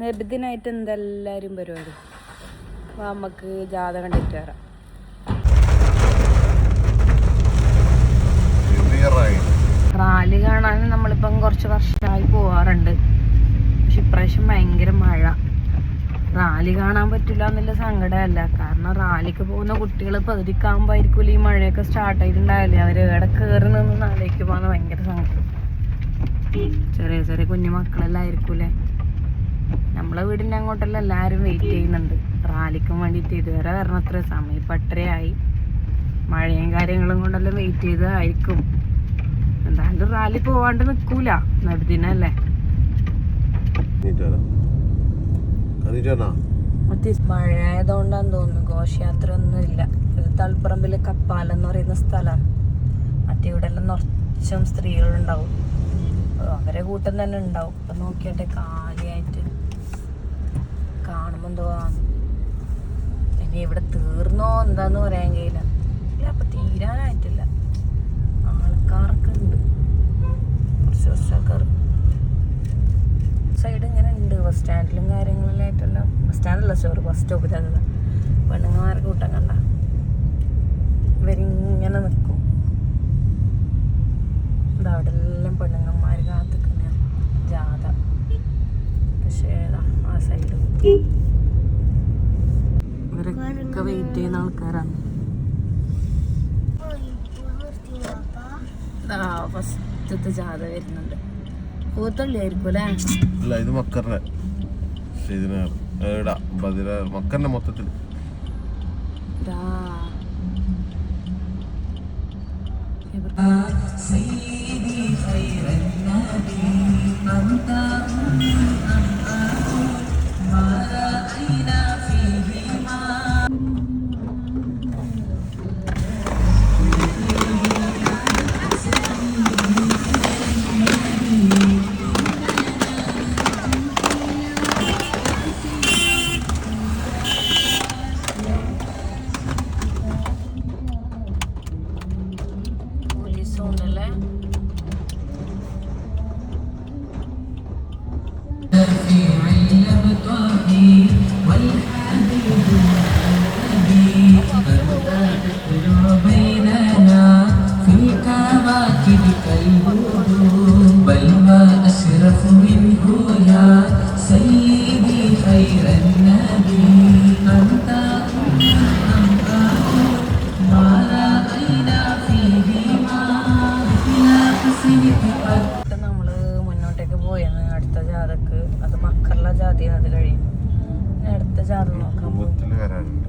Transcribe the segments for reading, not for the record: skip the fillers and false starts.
നബിദിനായിട്ട് എന്തെല്ലാവരും പരിപാടി. നമുക്ക് ജാഥ കണ്ടിട്ട് വരാം. റാലി കാണാൻ നമ്മളിപ്പം കുറച്ച് വർഷമായി പോവാറുണ്ട്. പക്ഷെ ഇപ്രാവശ്യം ഭയങ്കര മഴ. റാലി കാണാൻ പറ്റില്ല എന്നുള്ള സങ്കടമല്ല. കാരണം റാലിക്ക് പോകുന്ന കുട്ടികൾ പകുതിക്കാകുമ്പോഴായിരിക്കും ഈ മഴയൊക്കെ സ്റ്റാർട്ട് ആയിട്ടുണ്ടാവില്ലേ. അവർ എവിടെ കയറി നിന്ന് നാളേക്ക് പോകുന്ന ഭയങ്കര സങ്കടം. ചെറിയ ചെറിയ കുഞ്ഞു മക്കളെല്ലാം ആയിരിക്കൂലേ. നമ്മളെ വീടിൻ്റെ അങ്ങോട്ടെല്ലാം എല്ലാവരും വെയിറ്റ് ചെയ്യുന്നുണ്ട് റാലിക്കും വേണ്ടിയിട്ട്. ഇതുവരെ വരണത്ര സമയം ഇപ്പം 8:30 മഴയും കാര്യങ്ങളും കൊണ്ടെല്ലാം വെയിറ്റ് ചെയ്തതായിരിക്കും. എന്തായാലും റാലി പോവാണ്ട് നിൽക്കൂല. നബിദിനല്ലേ. മഴ ആയതുകൊണ്ടാന്ന് തോന്നുന്നു ഘോഷയാത്ര ഒന്നും ഇല്ല. ഇത് തളിപ്പറമ്പിൽ കപ്പാലെന്ന് പറയുന്ന സ്ഥലമാണ്. മറ്റേ ഇവിടെ എല്ലാം നിറച്ചും സ്ത്രീകളുണ്ടാവും. അവരെ കൂട്ടം തന്നെ ഉണ്ടാവും. ഇപ്പൊ നോക്കിയാട്ടെ കാലിയായിട്ട് കാണുമ്പോ എന്തുവാ. ഇനി ഇവിടെ തീർന്നോ എന്താന്ന് പറയാൻ കഴിയില്ല. ഇല്ല, അപ്പൊ തീരാനായിട്ടില്ല. ആൾക്കാർക്ക് ഉണ്ട്, കുറച്ച് ആൾക്കാർ സൈഡ് ഇങ്ങനെ ഉണ്ട്. ബസ് സ്റ്റാൻഡിലും കാര്യങ്ങളിലായിട്ടെല്ലാം. ബസ് സ്റ്റാൻഡല്ല, സോറി, ബസ് സ്റ്റോപ്പിലാണ്. പെണ്ണുങ്ങന്മാരെ കൂട്ടം കണ്ട ഇവരിങ്ങനെ നിൽക്കും. അവിടെ എല്ലാം പെണ്ണുങ്ങന്മാർ കാത്തിക്കുന്ന ജാഥ. പക്ഷേ ആ സൈഡ് ഇവരൊക്കെ വെയിറ്റ് ചെയ്യുന്ന ആൾക്കാരാണ്. ഫസ്റ്റത്തെ ജാഥ വരുന്നുണ്ട്. പൂത്തള്ളി ആയിരിക്കും അല്ലേ? അല്ല, ഇത് മക്കറിന്റെ മക്കറിന്റെ മൊത്തത്തിൽ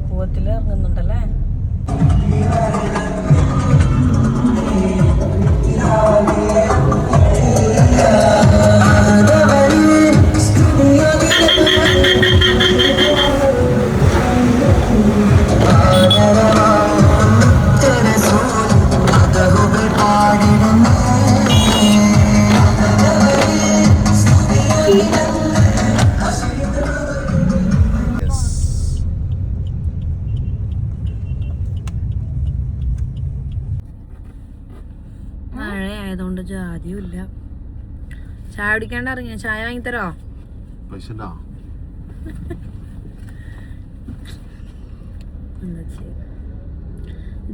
പൂവത്തില് ഇറങ്ങുന്നുണ്ടല്ലേ. മഴയായതുകൊണ്ട് ജാതിയും ഇല്ല. ചായ കുടിക്കാണ്ട് ഇറങ്ങിയ. ചായ വാങ്ങിത്തരോ? എന്താ ചെയ്യ.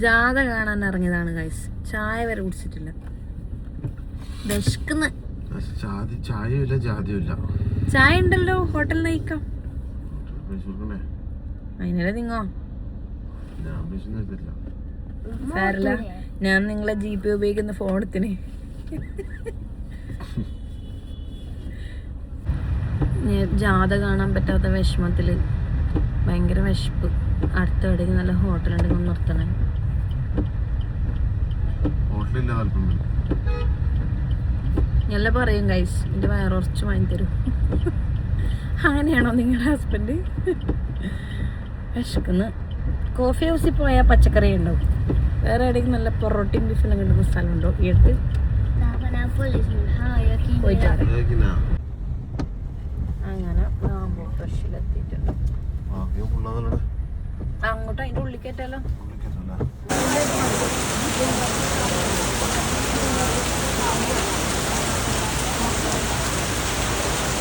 ജാഥ കാണാൻ ഇറങ്ങിയതാണ് ഗൈസ്. ചായ വരെ കുടിച്ചിട്ടില്ല. വിശക്കുന്ന. ചായ ഉണ്ടല്ലോ, ഹോട്ടലിൽ നയിക്കാം. അതിനല്ലേ നിങ്ങോ സാരല്ല. ഞാൻ നിങ്ങളെ GP ഉപയോഗിക്കുന്ന ഫോൺ എടുത്തിന്. ജാഥ കാണാൻ പറ്റാത്ത വിഷമത്തില്, ഭയങ്കര വിശപ്പ്. അടുത്ത എവിടേക്ക് നല്ല ഹോട്ടലുണ്ടെങ്കിൽ ഒന്ന് നിർത്തണേ. നല്ല പറയും ഗൈസ്, എൻ്റെ വയറുറച്ച് വാങ്ങി തരും. അങ്ങനെയാണോ നിങ്ങളുടെ ഹസ്ബൻഡ്? വിശക്കുന്ന്. കോഫി ഹൗസിൽ പോയാൽ പച്ചക്കറി ഉണ്ടാവും. വേറെ എവിടെയെങ്കിലും നല്ല പൊറോട്ടയും ബീഫെല്ലാം കിട്ടുന്ന സ്ഥലമുണ്ടോ ഈ അടുത്ത്? പോയിട്ട് അങ്ങനെ റാംബോ ഫ്രഷിലെത്തിയിട്ടുണ്ട്. അങ്ങോട്ട് അതിൻ്റെ ഉള്ളിൽ കയറ്റാലോ.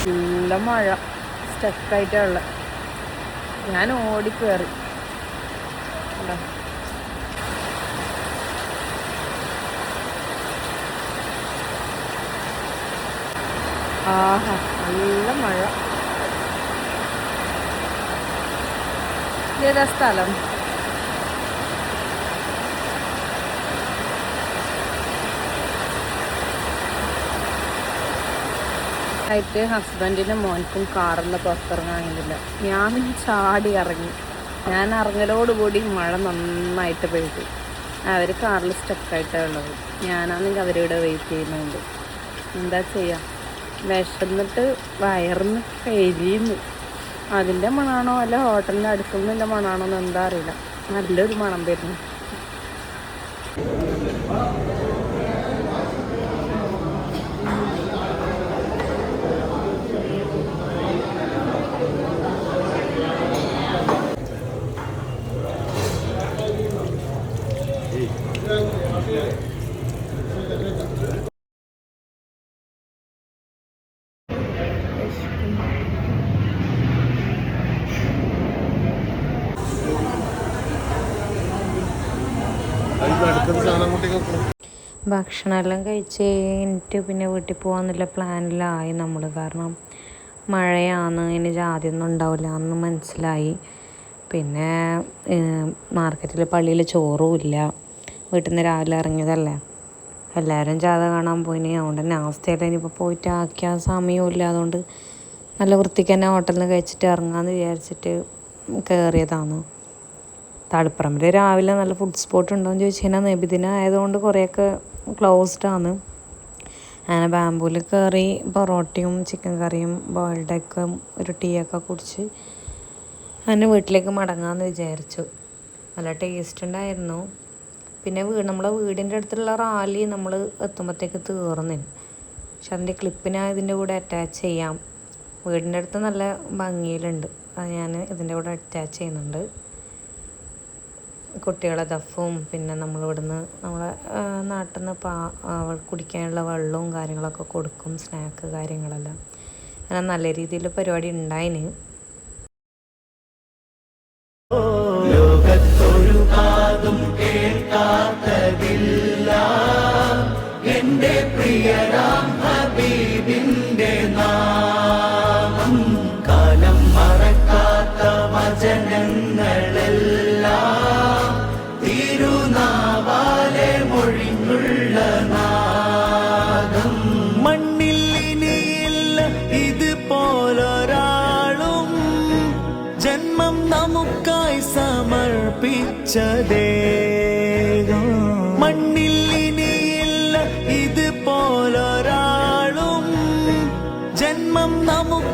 നല്ല മഴ. സ്റ്റക്കായിട്ടുള്ള. ഞാൻ ഓടിക്കേറി. ആഹാ, നല്ല മഴ. ഏതാ സ്ഥലം? ആയിട്ട് ഹസ്ബൻഡിനും മോൻക്കും കാറിൽ പുറത്തിറങ്ങാൻ കഴിയുന്നില്ല. ഞാൻ ചാടി ഇറങ്ങി. ഞാൻ ഇറങ്ങലോടുകൂടി മഴ നന്നായിട്ട് പെയ്തു. അവർ കാറിൽ സ്റ്റക്കായിട്ടാണ് ഉള്ളത്. ഞാനാണെങ്കിൽ അവരിവിടെ വെയിറ്റ് ചെയ്യുന്നുണ്ട്. എന്താ ചെയ്യുക, വിശന്നിട്ട് വയറിന്ന് കരിയുന്നു. അതിൻ്റെ മണാണോ അല്ല ഹോട്ടലിൻ്റെ അടുക്കുന്നിൻ്റെ മണാണോ എന്ന് എന്താ അറിയില്ല. നല്ലൊരു മണം വരുന്നു. ഭക്ഷണമെല്ലാം കഴിച്ച് കഴിഞ്ഞിട്ട് പിന്നെ വീട്ടിൽ പോകാമെന്നുള്ള പ്ലാനിലായി നമ്മൾ. കാരണം മഴയാണ്, ഇനി ജാതിയൊന്നും ഉണ്ടാവില്ല എന്ന് മനസ്സിലായി. പിന്നെ മാർക്കറ്റിൽ പള്ളിയിൽ ചോറും ഇല്ല. വീട്ടിൽ നിന്ന് രാവിലെ ഇറങ്ങിയതല്ലേ, എല്ലാവരും ജാഥ കാണാൻ പോയിനി. അതുകൊണ്ട് തന്നെ അവസ്ഥയല്ല, ഇനിയിപ്പോൾ പോയിട്ട് ആക്കിയാൽ സമയവും ഇല്ല. അതുകൊണ്ട് നല്ല വൃത്തിക്ക് തന്നെ ഹോട്ടലിൽ നിന്ന് കഴിച്ചിട്ട് ഇറങ്ങാമെന്ന് വിചാരിച്ചിട്ട് കയറിയതാണ്. തളിപ്പറമ്പിൽ രാവിലെ നല്ല ഫുഡ് സ്പോട്ട് ഉണ്ടോ എന്ന് ചോദിച്ചു കഴിഞ്ഞാൽ നബിദിനം ആയതുകൊണ്ട് കുറേയൊക്കെ ക്ലോസ്ഡ് ആണ്. അങ്ങനെ ബാംബൂവിൽ കയറി പൊറോട്ടയും ചിക്കൻ കറിയും ബോയിൽഡ് എഗ്ഗും ഒരു ടീയൊക്കെ കുടിച്ച് അങ്ങനെ വീട്ടിലേക്ക് മടങ്ങാമെന്ന് വിചാരിച്ചു. നല്ല ടേസ്റ്റ് ഉണ്ടായിരുന്നു. പിന്നെ നമ്മളെ വീടിൻ്റെ അടുത്തുള്ള റാലി നമ്മൾ എത്തുമ്പോഴത്തേക്ക് തീർന്നിന്. പക്ഷെ അതിൻ്റെ ക്ലിപ്പ് ഞാൻ ഇതിൻ്റെ കൂടെ അറ്റാച്ച് ചെയ്യാം. വീടിൻ്റെ അടുത്ത് നല്ല ഭംഗിയിലുണ്ട്, അത് ഞാൻ ഇതിൻ്റെ കൂടെ അറ്റാച്ച് ചെയ്യുന്നുണ്ട്. കുട്ടികളെ ദഫും പിന്നെ നമ്മളിവിടുന്ന് നമ്മളെ നാട്ടിൽ നിന്ന് കുടിക്കാനുള്ള വെള്ളവും കാര്യങ്ങളൊക്കെ കൊടുക്കും, സ്നാക്ക് കാര്യങ്ങളെല്ലാം. അങ്ങനെ നല്ല രീതിയിൽ പരിപാടി ഉണ്ടായിന്. ലോകത്തൊരു കാതും കേൾക്കാത്തതില്ല എൻ്റെ പ്രിയരാം ഹബീബിൻ്റെ നാമം. കാലം മറക്കാത്ത വചനങ്ങളെല്ലാം തിരുനാവാലെ മൊഴിഞ്ഞുള്ള നാദം. മണ്ണിൽ ഇനിയില്ല ഇതുപോലൊരാളും ജന്മം നമുക്കായി സമർപ്പിച്ച ദേഹം. മണ്ണിൽ ഇനിയില്ല ഇതുപോലൊരാളും ജന്മം നമുക്ക്